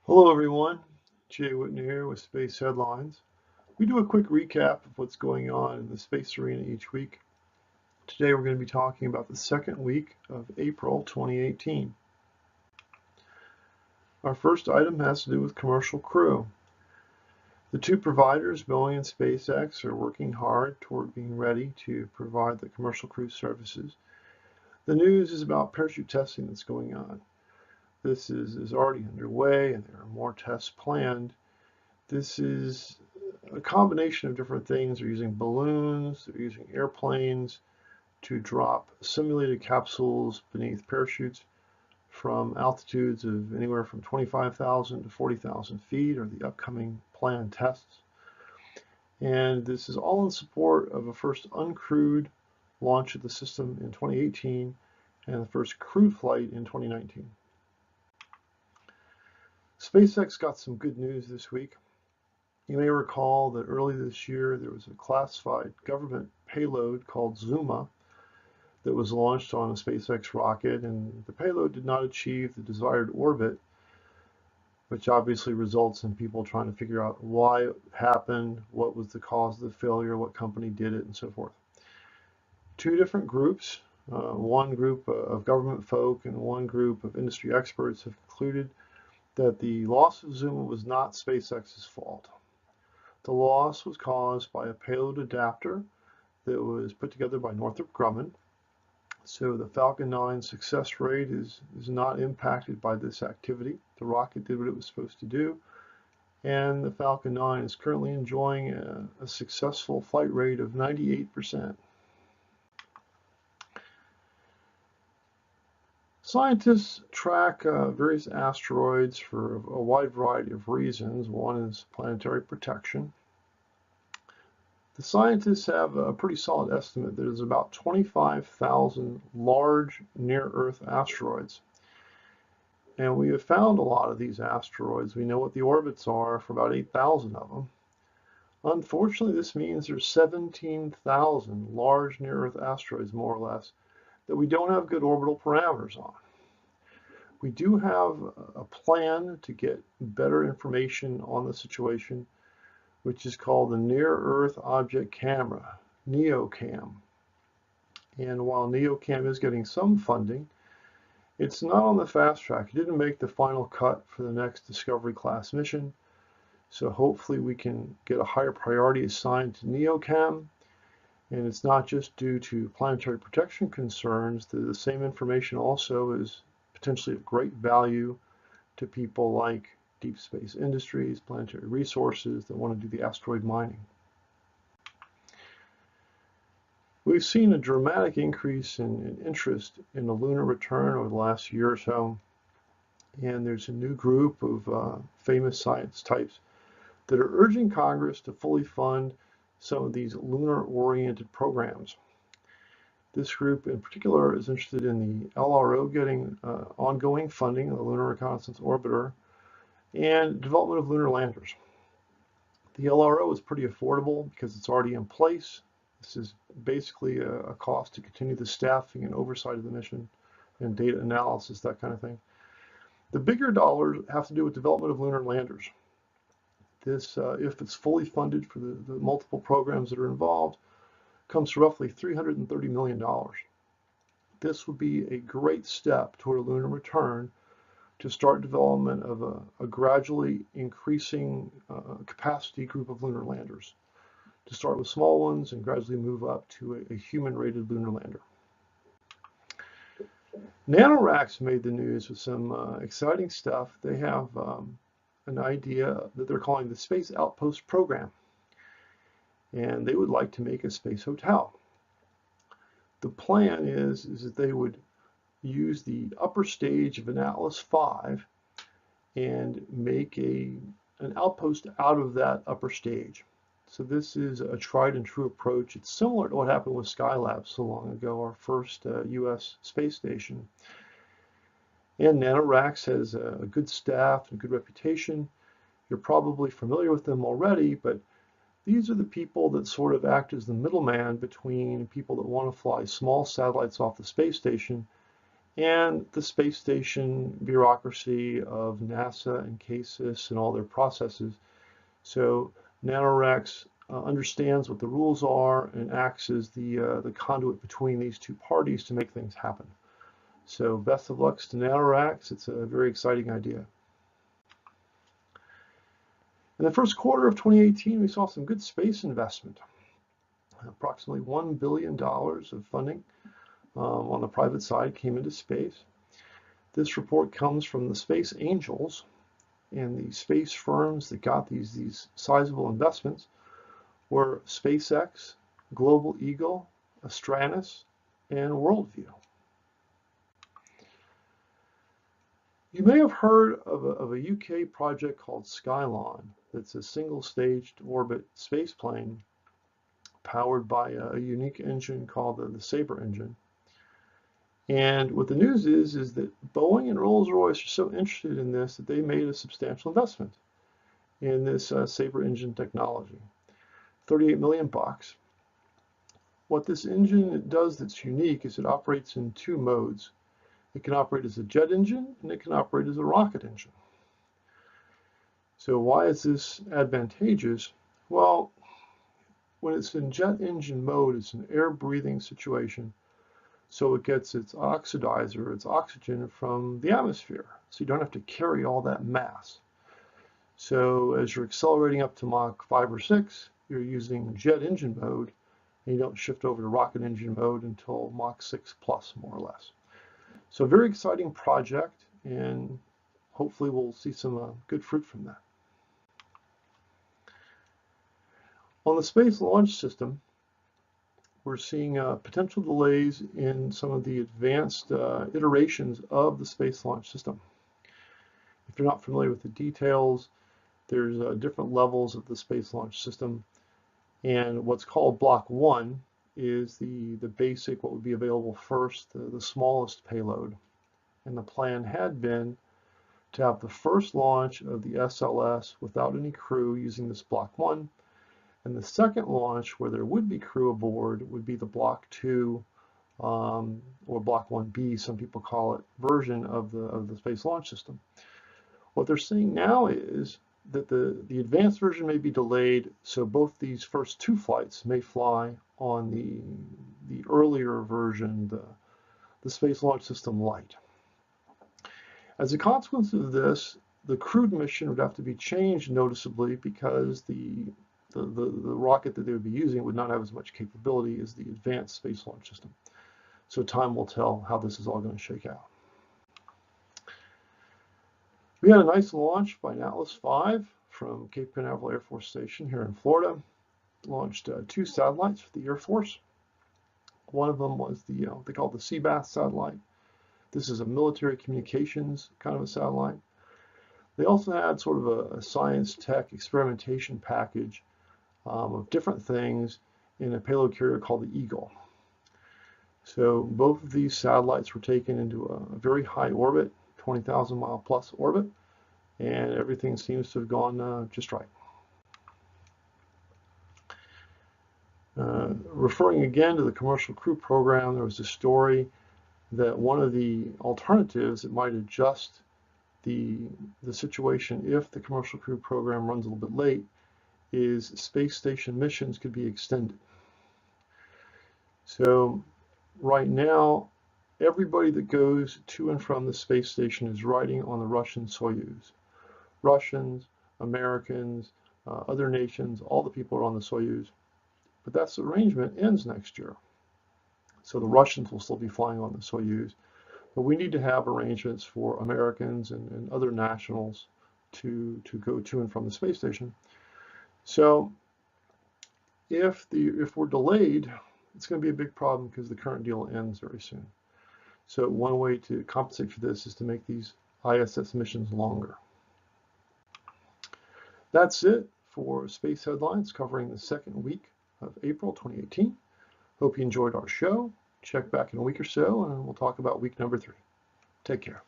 Hello everyone, Jay Whitney here with Space Headlines. We do a quick recap of what's going on in the space arena each week. Today we're going to be talking about the second week of April 2018. Our first item has to do with Commercial Crew. The two providers, Boeing and SpaceX, are working hard toward being ready to provide the Commercial Crew services. The news is about parachute testing that's going on. This is already underway and there are more tests planned. This is a combination of different things. They're using balloons, they're using airplanes to drop simulated capsules beneath parachutes from altitudes of anywhere from 25,000 to 40,000 feet are the upcoming planned tests. And this is all in support of a first uncrewed launch of the system in 2018 and the first crewed flight in 2019. SpaceX got some good news this week. You may recall that early this year there was a classified government payload called Zuma that was launched on a SpaceX rocket, and the payload did not achieve the desired orbit, which obviously results in people trying to figure out why it happened, what was the cause of the failure, what company did it, and so forth. Two different groups, one group of government folk and one group of industry experts, have concluded that the loss of Zuma was not SpaceX's fault. The loss was caused by a payload adapter that was put together by Northrop Grumman. So the Falcon 9 success rate is not impacted by this activity. The rocket did what it was supposed to do, and the Falcon 9 is currently enjoying a successful flight rate of 98%. Scientists track various asteroids for a wide variety of reasons. One is planetary protection. The scientists have a pretty solid estimate that there's about 25,000 large near-Earth asteroids. And we have found a lot of these asteroids. We know what the orbits are for about 8,000 of them. Unfortunately, this means there's 17,000 large near-Earth asteroids, more or less, that we don't have good orbital parameters on. We do have a plan to get better information on the situation, which is called the Near Earth Object Camera, NEOCAM. And while NEOCAM is getting some funding, it's not on the fast track. It didn't make the final cut for the next Discovery class mission. So hopefully we can get a higher priority assigned to NEOCAM. And it's not just due to planetary protection concerns. The same information also is potentially of great value to people like Deep Space Industries, Planetary Resources that want to do the asteroid mining. We've seen a dramatic increase in interest in the lunar return over the last year or so, and there's a new group of famous science types that are urging Congress to fully fund some of these lunar-oriented programs. This group in particular is interested in the LRO getting ongoing funding of the Lunar Reconnaissance Orbiter and development of lunar landers. The LRO is pretty affordable because it's already in place. This is basically a cost to continue the staffing and oversight of the mission and data analysis, that kind of thing. The bigger dollars have to do with development of lunar landers. This, if it's fully funded for the multiple programs that are involved, comes to roughly $330 million. This would be a great step toward a lunar return to start development of a gradually increasing capacity group of lunar landers, to start with small ones and gradually move up to a human-rated lunar lander. NanoRacks made the news with some exciting stuff. They have an idea that they're calling the Space Outpost Program, and they would like to make a space hotel. The plan is that they would use the upper stage of an Atlas V and make an outpost out of that upper stage. So this is a tried and true approach. It's similar to what happened with Skylab so long ago, our first US space station. And NanoRacks has a good staff and good reputation. You're probably familiar with them already, but these are the people that sort of act as the middleman between people that want to fly small satellites off the space station and the space station bureaucracy of NASA and CASIS and all their processes. So NanoRacks understands what the rules are and acts as the conduit between these two parties to make things happen. So best of luck to NanoRacks. It's a very exciting idea. In the first quarter of 2018, we saw some good space investment. Approximately $1 billion of funding on the private side came into space. This report comes from the Space Angels, and the space firms that got these sizable investments were SpaceX, Global Eagle, Astranis, and Worldview. You may have heard of a UK project called Skylon that's a single-staged orbit spaceplane powered by a unique engine called the Sabre engine. And what the news is that Boeing and Rolls-Royce are so interested in this that they made a substantial investment in this Sabre engine technology. $38 million. What this engine does that's unique is it operates in two modes. It can operate as a jet engine and it can operate as a rocket engine. So why is this advantageous? Well, when it's in jet engine mode, it's an air-breathing situation. So it gets its oxidizer, its oxygen from the atmosphere. So you don't have to carry all that mass. So as you're accelerating up to Mach 5 or 6, you're using jet engine mode, and you don't shift over to rocket engine mode until Mach 6 plus, more or less. So a very exciting project, and hopefully we'll see some good fruit from that. On the Space Launch System, we're seeing potential delays in some of the advanced iterations of the Space Launch System. If you're not familiar with the details, there's different levels of the Space Launch System, and what's called Block 1 is the basic, what would be available first, the smallest payload. And the plan had been to have the first launch of the SLS without any crew using this Block 1, and the second launch, where there would be crew aboard, would be the Block 2, or Block 1B, some people call it, version of the Space Launch System. What they're saying now is that the advanced version may be delayed, so both these first two flights may fly on the earlier version, the Space Launch System Lite. As a consequence of this, the crewed mission would have to be changed noticeably because the rocket that they would be using would not have as much capability as the advanced Space Launch System. So time will tell how this is all going to shake out. We had a nice launch by Atlas V from Cape Canaveral Air Force Station here in Florida. Launched 2 satellites for the Air Force. One of them was they call it the Seabass satellite. This is a military communications kind of a satellite. They also had sort of a science tech experimentation package of different things in a payload carrier called the Eagle. So both of these satellites were taken into a very high orbit, 20,000 mile plus orbit, and everything seems to have gone just right. Referring again to the Commercial Crew Program, there was a story that one of the alternatives that might adjust the situation if the Commercial Crew Program runs a little bit late is space station missions could be extended. So right now, everybody that goes to and from the space station is riding on the Russian Soyuz. Russians, Americans, other nations, all the people are on the Soyuz. But that arrangement ends next year. So the Russians will still be flying on the Soyuz. But we need to have arrangements for Americans and other nationals to go to and from the space station. So if we're delayed, it's going to be a big problem because the current deal ends very soon. So one way to compensate for this is to make these ISS missions longer. That's it for Space Headlines covering the second week of April 2018. Hope you enjoyed our show. Check back in a week or so and we'll talk about week number 3. Take care.